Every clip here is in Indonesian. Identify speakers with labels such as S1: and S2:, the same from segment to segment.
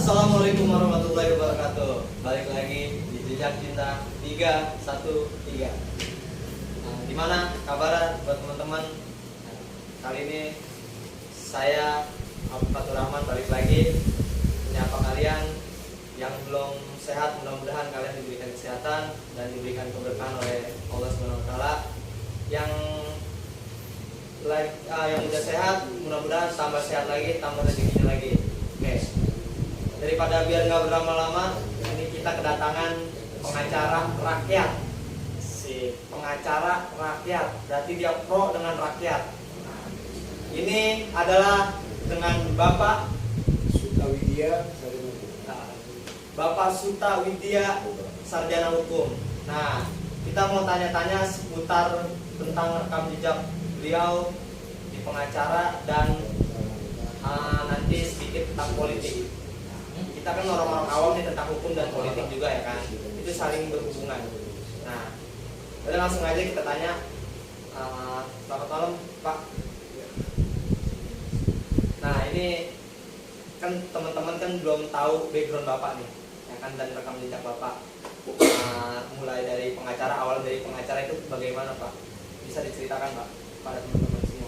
S1: Assalamualaikum warahmatullahi wabarakatuh. Balik lagi di Jejak Cinta 313. Gimana kabar buat teman-teman? Kali ini saya Fatur Rahman balik lagi menyapa kalian yang belum sehat. Mudah-mudahan kalian diberikan kesehatan dan diberikan keberkahan oleh Allah SWT. Yang udah sehat, mudah-mudahan tambah sehat lagi, tambah rezekinya lagi. Oke. Daripada biar nggak berlama-lama, ini kita kedatangan pengacara rakyat. Si pengacara rakyat, berarti dia pro dengan rakyat. Nah, ini adalah dengan Bapak
S2: Suta Widya,
S1: Bapak Suta Widya, sarjana hukum. Nah, kita mau tanya-tanya seputar tentang rekam jejak beliau di pengacara dan nanti sedikit tentang politik. Kita kan orang-orang awam nih tentang hukum dan politik juga ya kan, itu saling berhubungan. Nah, udah langsung aja kita tanya. Selamat malam Pak. Nah, ini kan teman-teman kan belum tahu background Bapak nih, ya kan, dan rekam jejak Bapak. Mulai dari pengacara, awal dari pengacara itu bagaimana Pak? Bisa diceritakan Pak pada teman-teman semua?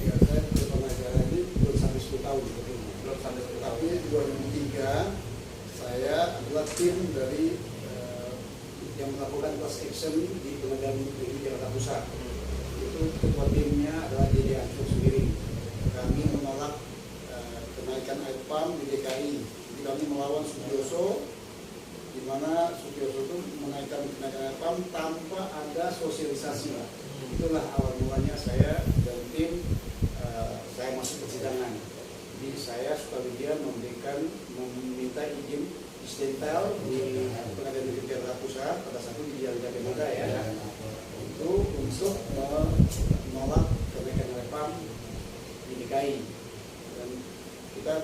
S2: ya saya pengacara ini belum sampai 10 tahun
S1: Belum sampai 10 tahun.
S2: tapi 2003 saya adalah tim dari yang melakukan class action di Pengadilan Negeri Jakarta Pusat. Itu ketua timnya adalah Dede Ansur sendiri. Kami menolak kenaikan air pump di DKI. Jadi kami melawan Sutioso, di mana Sutioso itu menaikkan air pump tanpa ada sosialisasi. Itulah awal mulanya saya dan tim saya masuk persidangan. Jadi saya Suta Widya meminta izin istiqlal di Pengadilan Negeri Jakarta Pusat pada saat itu di Jalan Jatimangga ya, itu untuk menolak kenaikan air pump di DKI. Dan kita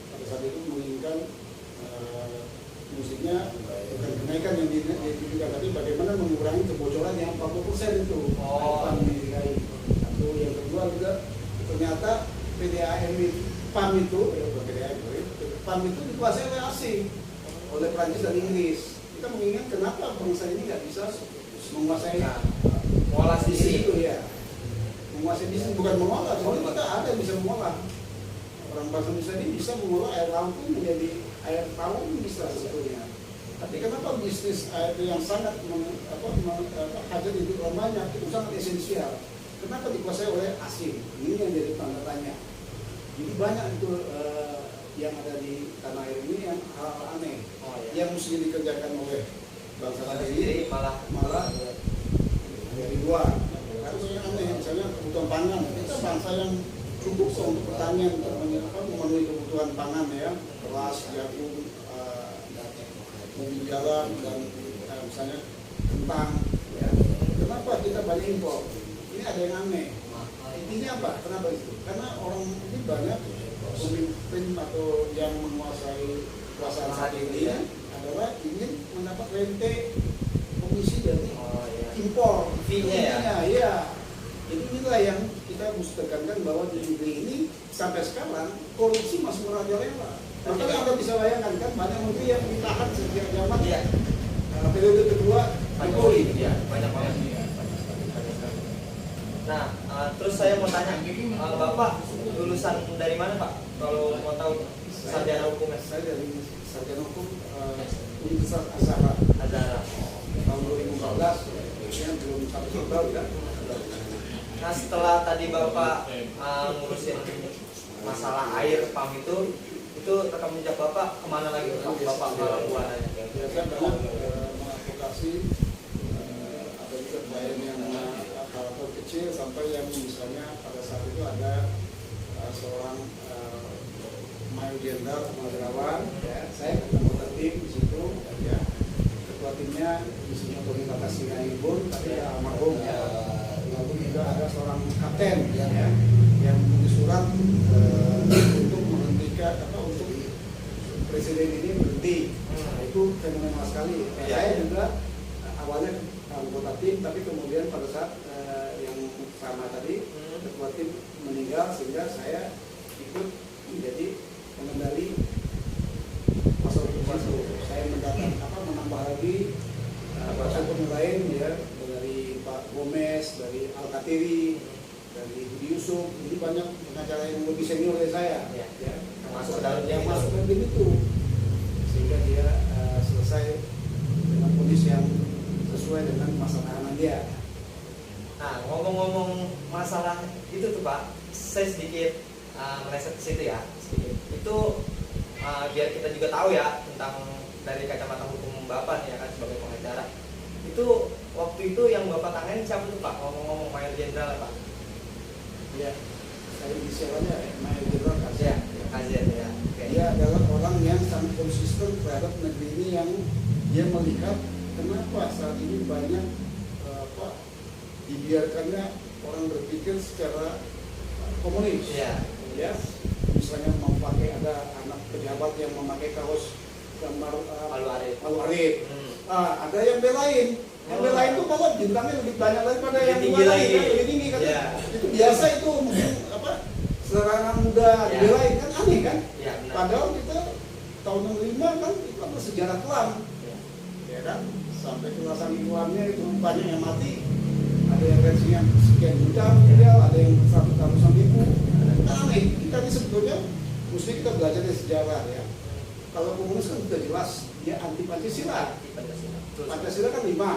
S2: pada saat itu menginginkan musiknya bukan kenaikan yang diberikan, tapi bagaimana mengurangi kebocoran yang 40% itu air pump di DKI. Atau yang kedua juga ternyata PDAM PAM itu PAM itu dikuasai oleh asing, oleh Prancis dan Inggris. Kita mengingat kenapa bangsa ini nggak bisa menguasai
S1: mengolah
S2: bisnis itu ya, menguasai bisnis bukan mengolah. Sebenarnya kita ada yang bisa mengolah. Orang bangsa Indonesia ini bisa mengolah air laut itu menjadi air tawar bisa sebetulnya. Tapi kenapa bisnis air yang sangat hajat itu banyak itu sangat esensial? Kenapa dikuasai oleh asing? Ini yang jadi tanda tanya. Jadi banyak itu yang ada di tanah air ini yang hal aneh, yang mesti dikerjakan oleh bangsa sendiri malah dari luar. Harus yang aneh, misalnya kebutuhan pangan. Kita bangsa yang cukup untuk pertanian, memenuhi kebutuhan pangan ya, beras, jagung, mobil jalan dan misalnya kentang. Ya. Kenapa kita banyak impor? Ini ada yang aneh. Intinya apa? Kenapa itu? Karena orang ini banyak pemimpin atau yang menguasai kekuasaan saat ini adalah ingin mendapat rente komisi dari impor
S1: fee-nya
S2: ya. Jadi inilah yang kita mesti tekankan bahwa di negeri ini sampai sekarang korupsi masih merajalela. Makanya Anda bisa bayangkan kan banyak menteri yang ditahan sejak zaman periode kedua Jokowi.
S1: Ya, banyak banget. Nah, terus saya mau tanya, Bapak lulusan dari mana Pak? Kalau mau tahu sarjana hukum?
S2: Saya dari sarjana hukum Universitas Azhar tahun 2014, yang belum sampai total ya.
S1: Nah, setelah tadi Bapak ngurusin masalah air pump itu rekam jejak Bapak kemana lagi Bapak kalau buatannya?
S2: Biasa banyak mengadvokasi, ada juga klien yang hal-hal kecil sampai yang misalnya pada saat itu ada seorang Mayor Jenderal Purnawirawan, ya, saya anggota tim di situ, ya, ketua timnya di sini Tony Batasingaimbun, tapi ya almarhum, ya. Lalu juga ada seorang kapten, ya, yang menulis surat untuk menghentikan untuk presiden ini berhenti. Nah, itu fenomenal sekali. Saya juga awalnya anggota tim, tapi kemudian pada saat yang sama tadi ketua tim meninggal, sehingga saya ikut menjadi pengendali penasihat hukum lain ya, dari Pak Gomez, dari Al-Katiri, dari Budi Yusuf, ini banyak pengacara yang lebih senior dari saya,
S1: Iya.
S2: ya,
S1: Masuk ke dalam
S2: yang
S1: itu.
S2: masuk ke dalam itu, sehingga dia selesai dengan kondisi yang sesuai dengan masa tahanan dia.
S1: Nah, ngomong-ngomong masalah itu tuh Pak, saya sedikit meleset ke situ ya, sedikit. Itu biar kita juga tahu ya tentang dari kacamata hukum Bapak nih ya kan sebagai pengacara. Itu waktu itu yang Bapak tangani siapa tuh Pak? Ngomong-ngomong Mayor Jenderal ya Pak?
S2: Ya, saya inisialnya Mayor Jenderal
S1: Ya,
S2: Kasih.
S1: Kazen ya. Oke.
S2: Dia adalah orang yang sangat konsisten terhadap negeri ini, yang dia melihat kenapa saat ini banyak dibiarkannya orang berpikir secara komunis.
S1: Iya.
S2: Ya, misalnya memakai, ada anak pejabat yang memakai kaos gambar
S1: Palu Arit.
S2: Palu Arit. Ada yang belain. Yang
S1: Oh.
S2: belain itu malah bintangnya lebih banyak daripada
S1: Lebih
S2: yang
S1: tinggi
S2: luar
S1: lagi.
S2: kan, lebih tinggi kan.
S1: Iya.
S2: Itu biasa, itu mungkin selera anak muda
S1: Iya.
S2: dibelain kan, aneh kan.
S1: Iya, benar.
S2: Padahal kita tahun 65 kan itu adalah sejarah kelam,
S1: Iya.
S2: ya kan, sampai kekerasan lingkungannya itu banyak yang mati, ada yang reaksinya sekian juta meninggal, ada yang ratusan ribu. Kan aneh, kita ini sebetulnya mesti kita belajar dari sejarah ya. Kalau komunis kan sudah jelas dia anti Pancasila.
S1: Betul.
S2: Pancasila kan 5.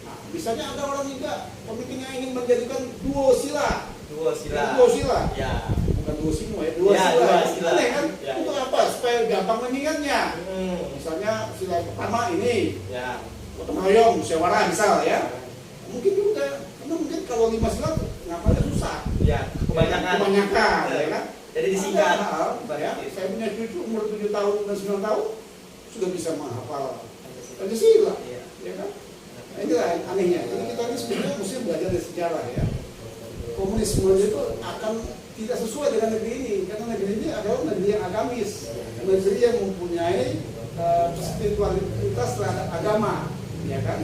S2: Nah, misalnya ada orang juga pemimpin yang ingin menjadikan duo sila.
S1: Dua sila.
S2: Dua sila.
S1: Ya.
S2: Bukan dua sila ya, dua
S1: Ya,
S2: sila.
S1: dua sila.
S2: Aneh kan?
S1: Ya,
S2: Untuk
S1: ya.
S2: apa? Supaya gampang mengingatnya. Misalnya sila pertama ini
S1: Ya.
S2: gotong royong, musyawarah misal ya. Mungkin juga, karena mungkin kalau 5 sila ngapalnya susah.
S1: Ya. Kebanyakan.
S2: Kebanyakan, ya kan?
S1: Jadi disingkat.
S2: Ada hal, ya. Saya punya cucu umur 7 tahun dan 9 tahun sudah bisa menghafal Pancasila,
S1: Iya.
S2: ya kan? Nah, inilah yang anehnya. Jadi kita ini sebenarnya mesti belajar dari sejarah ya. Komunisme itu akan tidak sesuai dengan negeri ini, karena negeri ini adalah negeri yang agamis, negeri yang mempunyai spiritualitas terhadap agama, ya kan?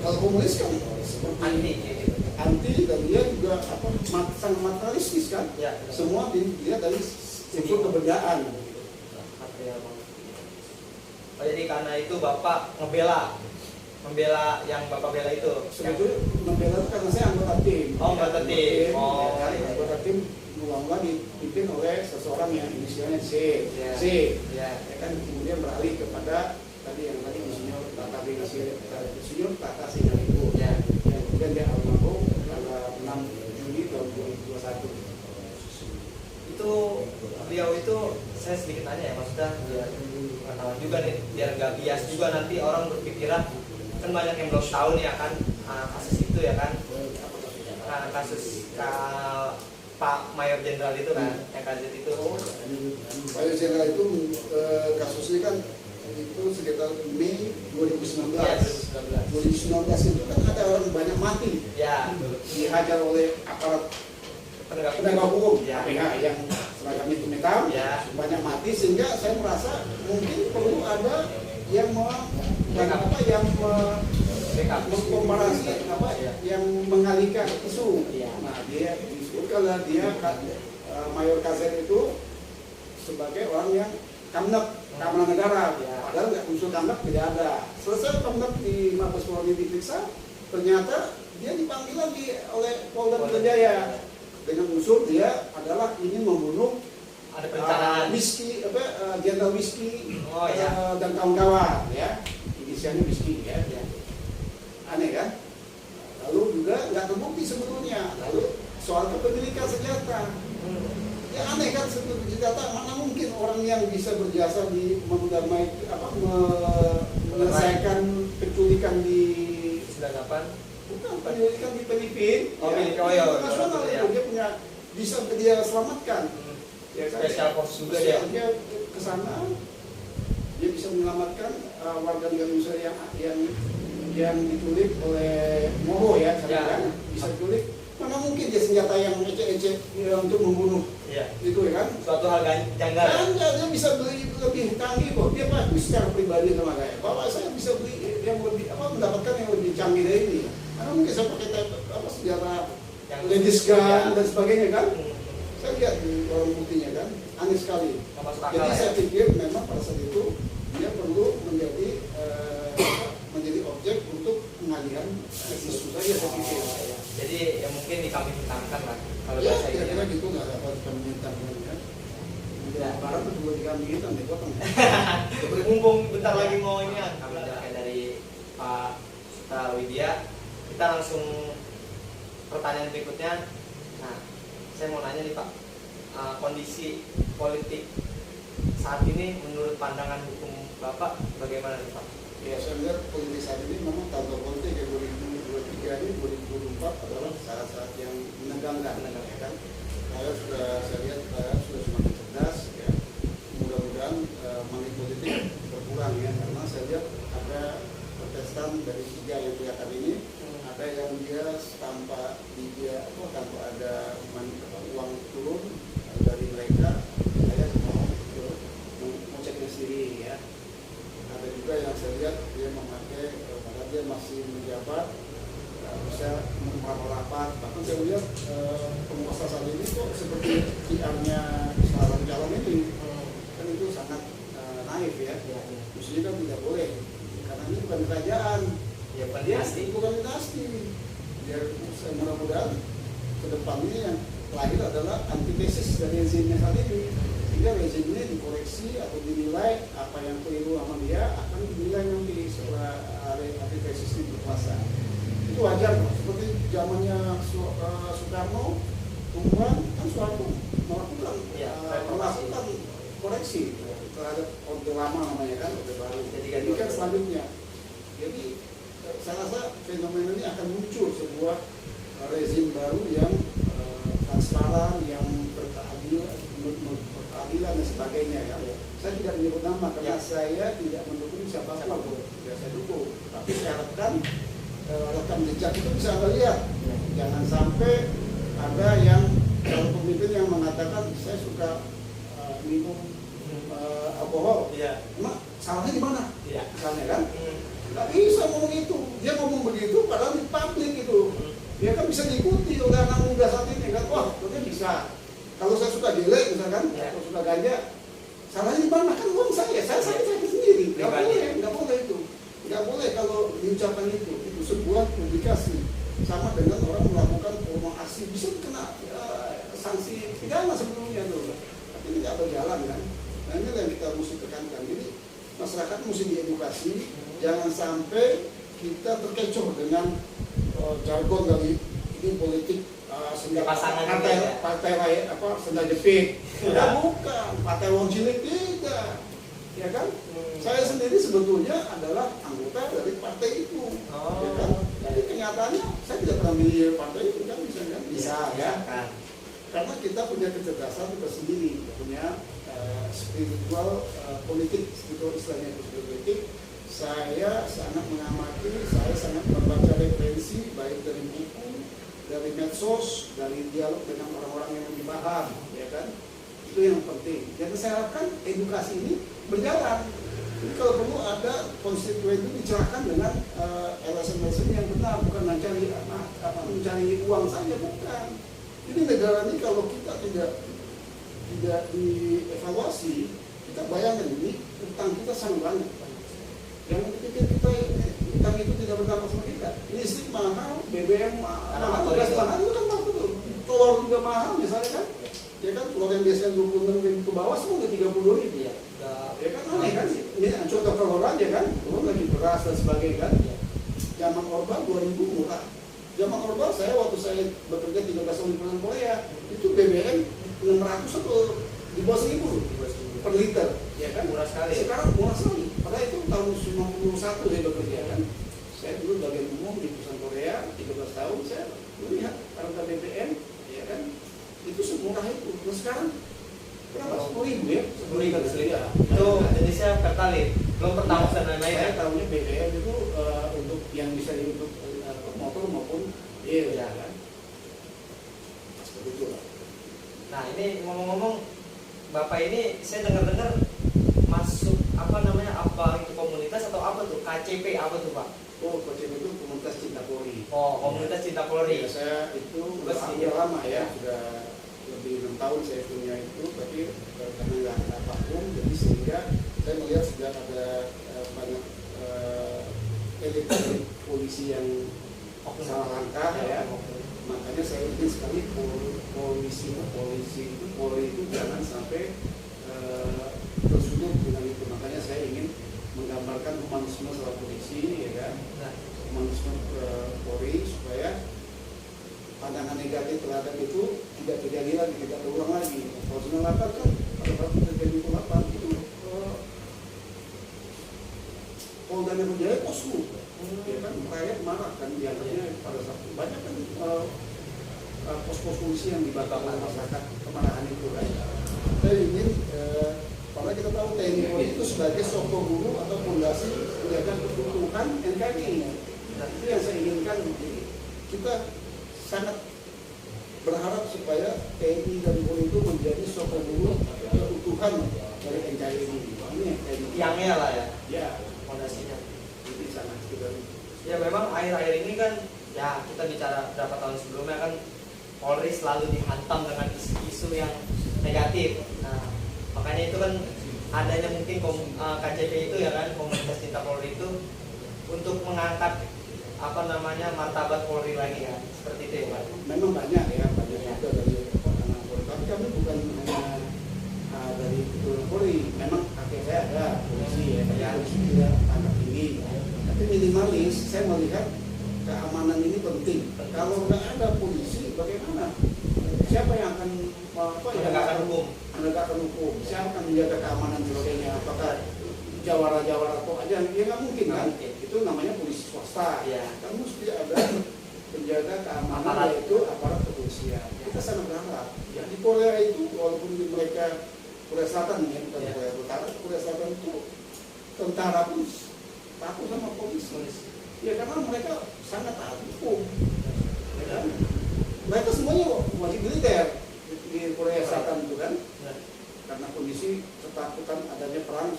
S2: Kalau komunis kan
S1: Anti.
S2: anti, dan dia juga sangat materialistis kan?
S1: Ya.
S2: Semua dilihat dari unsur kebendaan.
S1: Oh, jadi karena itu Bapak membela yang Bapak bela itu.
S2: Sebetulnya membela itu karena saya anggota tim.
S1: Oh, anggota tim. Oh,
S2: ya,
S1: iya.
S2: anggota tim mula-mula dipimpin oleh seseorang yang inisialnya C.
S1: Iya.
S2: C.
S1: Ya.
S2: Ya kan, kemudian beralih kepada tadi insinyur Tata Sinaribu.
S1: Ya.
S2: Yang kemudian dia almarhum tanggal 6 Juli tahun 2021.
S1: Itu beliau itu saya sedikit tanya ya, maksudnya biar pengetahuan juga nih, biar gak bias juga nanti orang berpikiran kan banyak yang belum tahu nih akan kasus itu ya kan. Kasus Pak Mayor Jenderal itu kan, yang KZ itu.
S2: Mayor Jenderal itu kasusnya kan itu sekitar Mei 2019.
S1: Ya,
S2: 2019 itu kan ada orang banyak mati,
S1: ya,
S2: dihajar oleh aparat penegak hukum,
S1: ya,
S2: KPK yang seragam hitam hitam,
S1: ya,
S2: banyak mati, sehingga saya merasa mungkin perlu ada yang mengkomparasi yang mengalihkan isu.
S1: Ya.
S2: Nah, dia disebutkan lah dia Mayor KZ itu sebagai orang yang kamnep, keamanan negara, padahal nggak unsur kamnep tidak ada. Selesai kamnep di Mabes Polri diperiksa, ternyata dia dipanggil lagi oleh Polda Metro Jaya dengan unsur dia adalah ingin membunuh
S1: ada perencanaan.
S2: Jenderal Whisky
S1: Oh, ya.
S2: dan kawan-kawan ya, inisialnya Whisky ya. Aneh kan? Lalu juga nggak terbukti sebetulnya. Lalu soal kepemilikan senjata, ya aneh kan, sebetulnya senjata mana mungkin orang yang bisa berjasa di menyelesaikan penculikan di
S1: 98.
S2: bukan penculikan di Filipina,
S1: Oh, Filipina, ya,
S2: internasional
S1: ya.
S2: itu dia punya bisa dia selamatkan. Ya kan?
S1: Special Force juga dia.
S2: Dia ke sana, dia bisa menyelamatkan warga negara Indonesia yang diculik oleh Moro ya,
S1: Ya.
S2: kan? Bisa diculik. Mana mungkin dia senjata yang ecek-ecek untuk membunuh
S1: Iya.
S2: itu ya kan?
S1: Suatu hal janggal.
S2: Kan dia bisa beli lebih canggih kok. Dia pasti secara pribadi sama saya. Bahwa saya bisa beli yang lebih mendapatkan yang lebih canggih dari ini. Karena mungkin saya pakai senjata
S1: Yang
S2: ladies gun
S1: ya.
S2: dan sebagainya kan. Saya lihat di orang buktinya kan, aneh sekali.
S1: Nggak masuk akal
S2: Jadi
S1: ya.
S2: saya pikir memang pada saat itu dia perlu menjadi objek untuk kan isu saja saya pikir.
S1: Jadi ya mungkin dikambing hitamkan lah kalau
S2: Ya,
S1: bahasa
S2: kira-kira
S1: ini.
S2: gitu nggak dapat kambing hitam kan?
S1: Ya.
S2: Barang itu buat dikambing hitam dipotong.
S1: Mumpung bentar lagi mau ini kan kami udah dari Pak Suta Widya, kita langsung pertanyaan berikutnya. Nah, saya mau nanya nih Pak, kondisi politik saat ini menurut pandangan hukum Bapak bagaimana nih Pak?
S2: Ya, saya lihat politik saat ini memang tahun politik yang 2023 ini 2024 adalah saat-saat yang menegangkan, ya kan? Saya lihat sudah semakin cerdas, ya. Mudah-mudahan money politik berkurang ya, karena saya lihat ada protestan dari 3 yang kelihatan ini, ada yang dia tanpa ada uang turun dari mereka, saya mau ceknya sendiri ya. Ada juga yang saya lihat dia memakai padahal dia masih menjabat bisa merapat, bahkan saya lihat penguasa saat ini kok seperti PR-nya salah calon ini kan itu sangat naif ya. Mestinya kan tidak boleh karena ini bukan kerajaan
S1: Ya
S2: bukan dinasti. Biar mudah-mudahan ke depan ini yang lahir adalah antitesis dari rezimnya saat ini, sehingga rezimnya dikoreksi atau dinilai apa yang keliru sama dia akan dinilai nanti setelah antitesis ini berkuasa. Itu wajar kok. Seperti zamannya Soekarno, Tumbuhan kan Soeharto melakukan koreksi terhadap orde lama namanya kan, orde baru. Jadi kan selanjutnya. Jadi saya rasa fenomena ini akan muncul sebuah rezim baru yang transparan, yang berkeadilan dan sebagainya ya. Saya tidak menyebut nama karena saya tidak mendukung siapapun. Ya, saya dukung, tapi saya harapkan rekam jejak itu bisa Anda lihat. Jangan sampai ada yang kalau pemimpin yang mengatakan saya suka minum alkohol.
S1: Iya.
S2: Emang salahnya di mana?
S1: Iya.
S2: Misalnya kan? Nggak bisa ngomong itu. Dia ngomong begitu padahal di publik itu. Dia kan bisa diikuti oleh anak muda saat ini kan. Wah, dia bisa. Kalau saya suka jelek misalkan, atau suka ganja, salahnya di mana? Kan uang saya sendiri. Nggak boleh itu. Nggak boleh kalau diucapkan itu sebuah publikasi sama dengan orang melakukan promosi bisa kena sanksi pidana sebelumnya tuh. Tapi ini nggak berjalan kan. Nah ini yang kita mesti tekankan. Jadi masyarakat mesti diedukasi, jangan sampai kita terkecoh dengan jargon dari ini politik partai senda jepit. Bukan partai wong cilik tidak. Ya kan? Saya sendiri sebetulnya adalah anggota dari partai itu. Ya kan? Jadi kenyataannya saya tidak pernah milih partai itu kan bisa ya. Karena kita punya kecerdasan kita sendiri, punya spiritual politik, spiritual istilahnya spiritual politik. Saya sangat mengamati, saya sangat membaca referensi baik dari buku, dari medsos, dari dialog dengan orang-orang yang lebih paham, ya kan? Itu yang penting. Jadi saya harapkan edukasi ini berjalan. Jadi kalau perlu ada konstituen itu dicerahkan dengan LSM yang benar, bukan mencari uang saja, bukan. Jadi negara ini kalau kita tidak dievaluasi, kita bayangkan ini utang kita sangat banyak. Yang dipikir kita utang itu tidak berdampak sama kita. Listrik mahal, BBM mahal, gas mahal itu kan mahal betul. Telur juga mahal misalnya kan. Ya kan, telur yang biasanya 26.000 ke bawah semua udah 30.000 ya. Ya kan aneh kan, ini contoh telur aja kan, belum lagi beras dan sebagainya kan. Zaman Orba 2.000 murah. Zaman Orba saya waktu saya bekerja 13 tahun di Perusahaan Korea, itu BBM 600 atau di bawah 1.000 per liter, ya kan? Murah sekali. Sekarang murah sekali. Padahal itu tahun 91 saya bekerja kan. Saya dulu bagian umum di Perusahaan Korea 13 tahun saya melihat harga BBM, ya kan? Itu semurah itu. Terus sekarang berapa? 10.000 ya? 10.000 ya.
S1: Itu jenisnya pertalite, belum pertamax dan lain-lain.
S2: Saya tahunya BBM itu untuk yang bisa untuk motor maupun ya kan. Seperti itu lah.
S1: Nah ini ngomong-ngomong, Bapak ini saya dengar-dengar masuk apa itu komunitas atau apa tuh? KCP apa tuh Pak?
S2: Oh, KCP itu komunitas cinta Polri.
S1: Oh, komunitas cinta Polri.
S2: Ya, saya itu udah lama ya, sudah lebih 6 tahun saya punya itu, tapi karena nggak ada vakum, jadi sehingga saya melihat sejak ada banyak elit polisi polisi yang salah langkah ya. Makanya saya ingin sekali polisi itu jangan sampai tersudut dengan itu. Makanya saya ingin menggambarkan humanisme seorang polisi, ya kan, humanisme Polri, supaya pandangan negatif terhadap itu tidak terjadi lagi, tidak terulang lagi. Kalau 98 kan pada saat terjadi 98 itu Polda Metro Jaya kosong, ya kan, rakyat marah kan, diantaranya pada saat itu banyak kan pos-pos polisi yang dibakar oleh masyarakat, kemarahan itu kan. Saya ingin karena kita tahu TNI Polri itu sebagai sokong guru atau fondasi menjaga keutuhan NKRI. Nah, itu yang saya inginkan. Jadi kita sangat berharap supaya TNI dan Polri itu menjadi sokong guru keutuhan dari NKRI ini. Ini
S1: Tiangnya lah ya.
S2: Ya,
S1: Fondasinya.
S2: itu sangat kita.
S1: Ya memang akhir-akhir ini kan ya kita bicara berapa tahun sebelumnya kan Polri selalu dihantam dengan isu-isu yang negatif. Nah, makanya itu kan adanya mungkin KCP itu ya kan, Komunitas Cinta Polri itu untuk mengangkat apa namanya martabat Polri lagi kan, seperti itu ya Pak.
S2: Memang banyak ya, banyak juga dari anak Polri. Tapi kami bukan hanya dari ketua Polri. Memang kakek saya ada polisi ya, polisi tidak pangkat tinggi. Tapi minimalis saya melihat keamanan ini penting. Kalau nggak ada polisi, bagaimana? Siapa yang akan menegakkan hukum? Siapa akan menjaga keamanan sebagainya? Apakah jawara-jawara atau aja? Ya nggak mungkin kan? Itu namanya polisi swasta.
S1: Ya.
S2: Kan mesti ada penjaga keamanan, yaitu aparat kepolisian. Kita sangat berharap. Ya, di Korea itu walaupun mereka Korea Selatan ya, bukan Korea Utara, Korea Selatan itu tentara pun takut sama polisi. Ya karena mereka sangat taat hukum. Ya kan? Mereka semuanya wajib militer di Korea Selatan itu kan, karena kondisi ketakutan adanya perang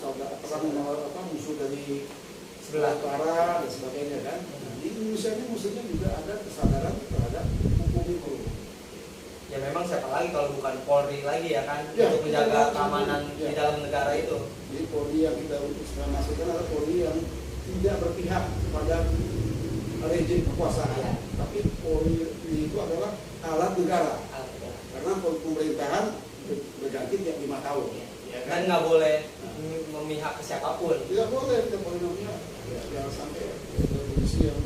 S2: musuh dari sebelah utara dan sebagainya kan. Di Indonesia ini musuhnya juga ada kesadaran terhadap hukum itu.
S1: Ya memang siapa lagi kalau bukan Polri lagi ya kan,
S2: Ya,
S1: untuk menjaga
S2: kita
S1: keamanan
S2: ya
S1: di dalam negara itu.
S2: Jadi Polri yang kita untuk sekarang masukkan adalah Polri yang tidak berpihak kepada rejim kekuasaan,
S1: Ya.
S2: tapi Polri itu adalah alat negara. Karena pemerintahan berganti tiap 5 tahun, ya kan?
S1: Dan nggak boleh memihak ke siapapun.
S2: Tidak boleh, tidak boleh namanya. Ya, jangan sampai polisi yang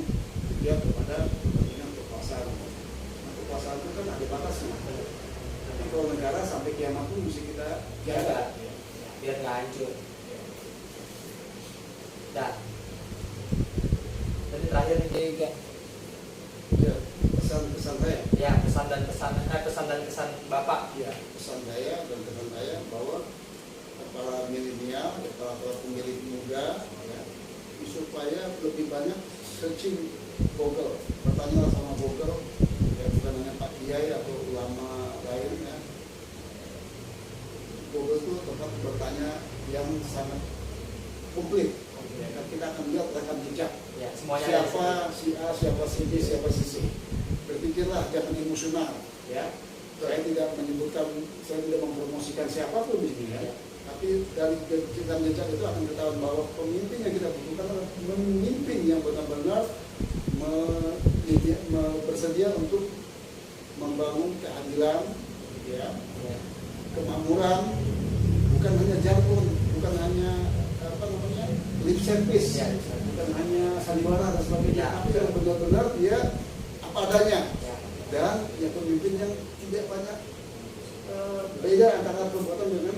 S2: dia kepada kepentingan kekuasaan. Nah, kekuasaan itu kan ada batasnya. Tapi kalau negara sampai kiamat pun mesti kita jaga.
S1: Biar nggak hancur. Dah. Jadi terakhir nih Kak.
S2: Ya, pesan-pesan saya.
S1: Ya pesan dan kesan Bapak.
S2: Ya, pesan saya dan teman saya bahwa para milenial, para pemilih muda, ya, supaya lebih banyak searching Google, bertanya sama Google, ya, bukan hanya Pak Kiai atau ulama lain ya. Google itu tempat bertanya yang sangat komplit. Ya, kan kita akan lihat rekam jejak.
S1: Ya, semuanya
S2: Siapa si A, siapa si B, siapa si C. Berpikirlah, jangan emosional. Ya, saya tidak menyebutkan, saya tidak mempromosikan siapapun di sini ya. Tapi dari rekam jejak itu akan ketahuan bahwa pemimpin yang kita butuhkan adalah pemimpin yang benar-benar bersedia untuk membangun keadilan, ya, kemakmuran, bukan hanya jargon, bukan hanya lip service,
S1: Ya,
S2: bukan hanya sandiwara dan sebagainya,
S1: Ya,
S2: tapi yang benar-benar dia apa adanya,
S1: Ya.
S2: dan yang pemimpin yang tidak banyak beda antara perbuatan dengan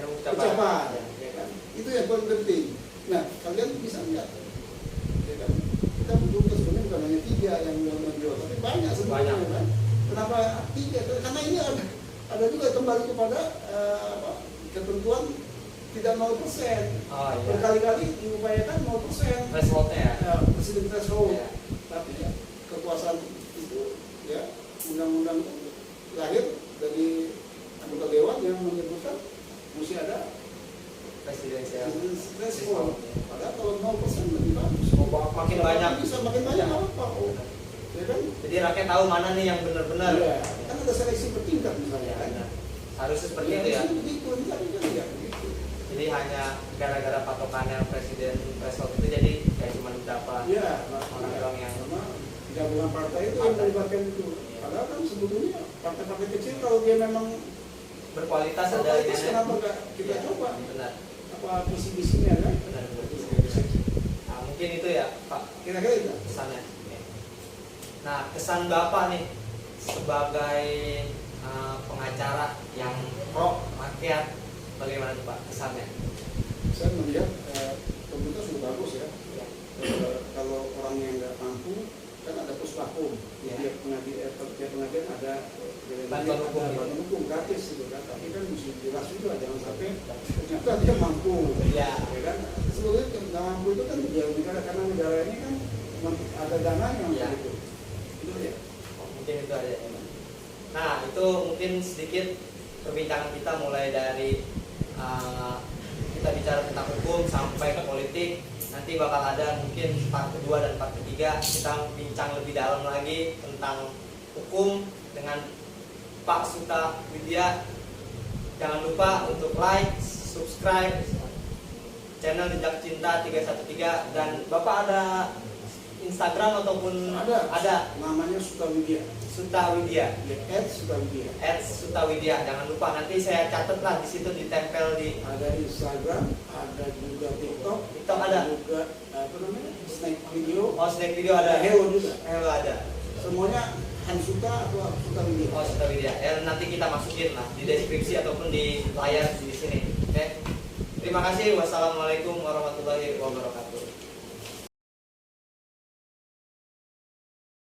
S2: ucapan, ya kan? Itu yang paling penting. Nah, kalian bisa lihat, ya kan? Kita butuh sebenarnya bukan hanya 3 yang menjual, tapi banyak sebenarnya kan. Kenapa 3? Karena ini ada juga kembali kepada ketentuan tidak 0%.
S1: Oh, iya.
S2: Berkali-kali diupayakan 0%.
S1: Thresholdnya ya.
S2: Presiden threshold.
S1: Ya.
S2: Tapi ya, kekuasaan itu ya undang-undang lahir dari anggota dewan yang menyebutkan mesti ada
S1: Presidensial
S2: threshold. Padahal kalau 0% lebih bagus.
S1: makin banyak.
S2: Bisa makin banyak
S1: Ya.
S2: apa? Ya kan?
S1: Jadi rakyat tahu mana nih yang benar-benar.
S2: Ya. Kan ada seleksi bertingkat misalnya
S1: Ya,
S2: kan.
S1: benar. Harusnya seperti itu ya.
S2: Begitu, ini kan begitu.
S1: Jadi Jadi hanya gara-gara patokannya presiden threshold itu jadi kayak cuma beberapa
S2: Iya,
S1: orang-orang yang
S2: sama gabungan partai itu yang melibatkan itu. Padahal kan sebetulnya partai-partai kecil kalau dia memang
S1: berkualitas ada
S2: berkualitas,
S1: ini.
S2: kenapa nggak kita
S1: Iya,
S2: coba?
S1: benar.
S2: Apa visi-visinya kan?
S1: Benar. Nah, mungkin itu ya Pak
S2: Kira-kira itu.
S1: kesannya. Nah, kesan Bapak nih sebagai pengacara yang pro rakyat, bagaimana tuh Pak kesannya?
S2: Saya melihat pemerintah sudah bagus ya.
S1: Ya.
S2: Kalau orang yang nggak mampu kan ada puspahum,
S1: Ya.
S2: tiap pengadilan ada
S1: Bantuan hukum,
S2: ada
S1: gitu.
S2: bantuan hukum gratis gitu kan. Tapi kan mesti jelas juga, jangan sampai ternyata dia mampu.
S1: Ya.
S2: Ya kan? Sebetulnya nggak mampu itu kan ya negara, karena negara ini kan ada dananya
S1: Ya.
S2: untuk itu ya.
S1: Mungkin itu aja. Nah, itu mungkin sedikit perbincangan kita mulai dari kita bicara tentang hukum sampai ke politik. Nanti bakal ada mungkin part kedua dan part ketiga, kita bincang lebih dalam lagi tentang hukum dengan Pak Suta Widya. Jangan lupa untuk like, subscribe channel Jejak Cinta 313, dan Bapak ada Instagram ataupun
S2: Ada. Namanya Sutawidya.
S1: Sutawidya.
S2: Ya, @Sutawidya.
S1: @Sutawidya. Jangan lupa, nanti saya catat lah di situ, ditempel di
S2: Ada Instagram, ada juga TikTok,
S1: TikTok ada.
S2: juga apa namanya, snack video,
S1: Snack video ada.
S2: Hewo juga.
S1: Ada.
S2: Semuanya Hansuta atau Sutawidya.
S1: Sutawidya. Nanti kita masukin lah di deskripsi ataupun di layar di sini. Oke. Terima kasih. Wassalamualaikum warahmatullahi wabarakatuh.